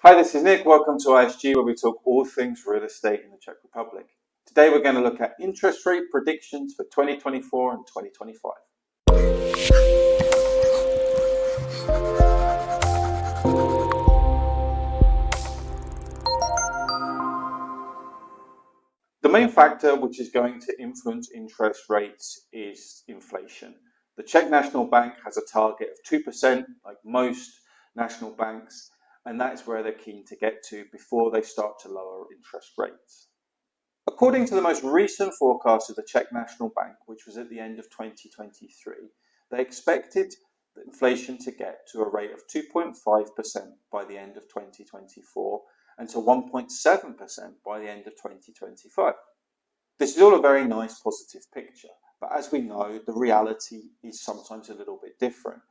Hi, this is Nick. Welcome to ISG, where we talk all things real estate in the Czech Republic. Today we're going to look at interest rate predictions for 2024 and 2025. The main factor which is going to influence interest rates is inflation. The Czech National Bank has a target of 2%, like most national banks, and that's where they're keen to get to before they start to lower interest rates. According to the most recent forecast of the Czech National Bank, which was at the end of 2023, they expected inflation to get to a rate of 2.5% by the end of 2024 and to 1.7% by the end of 2025. This is all a very nice positive picture, but as we know, the reality is sometimes a little bit different.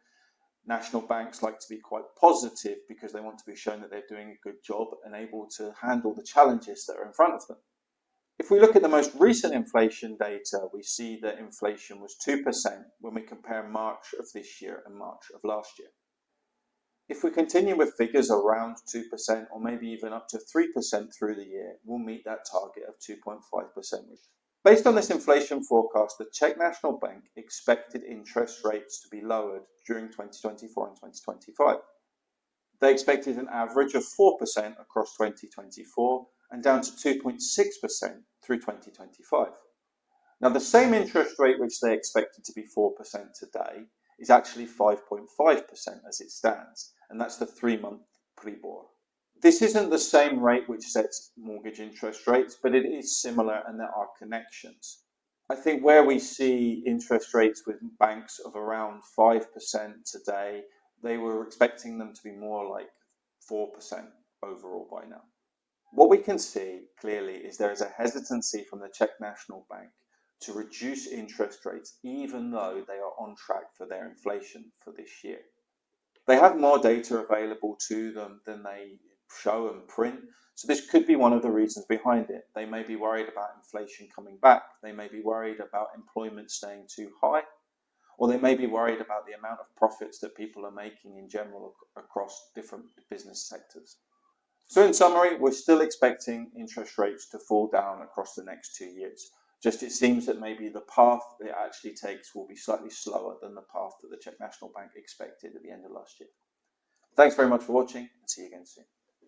National banks like to be quite positive because they want to be shown that they're doing a good job and able to handle the challenges that are in front of them. If we look at the most recent inflation data, we see that inflation was 2% when we compare March of this year and March of last year. If we continue with figures around 2% or maybe even up to 3% through the year, we'll meet that target of 2.5%. Based on this inflation forecast, the Czech National Bank expected interest rates to be lowered during 2024 and 2025. They expected an average of 4% across 2024 and down to 2.6% through 2025. Now, the same interest rate which they expected to be 4% today is actually 5.5% as it stands, and that's the 3-month Pribor. This isn't the same rate which sets mortgage interest rates, but it is similar and there are connections. I think where we see interest rates with banks of around 5% today, they were expecting them to be more like 4% overall by now. What we can see clearly is there is a hesitancy from the Czech National Bank to reduce interest rates even though they are on track for their inflation for this year. They have more data available to them than they show and print, so this could be one of the reasons behind it. They may be worried about inflation coming back, they may be worried about employment staying too high, or they may be worried about the amount of profits that people are making in general across different business sectors. So in summary, we're still expecting interest rates to fall down across the next 2 years. Just it seems that maybe the path it actually takes will be slightly slower than the path that the Czech National Bank expected at the end of last year. Thanks very much for watching and see you again soon.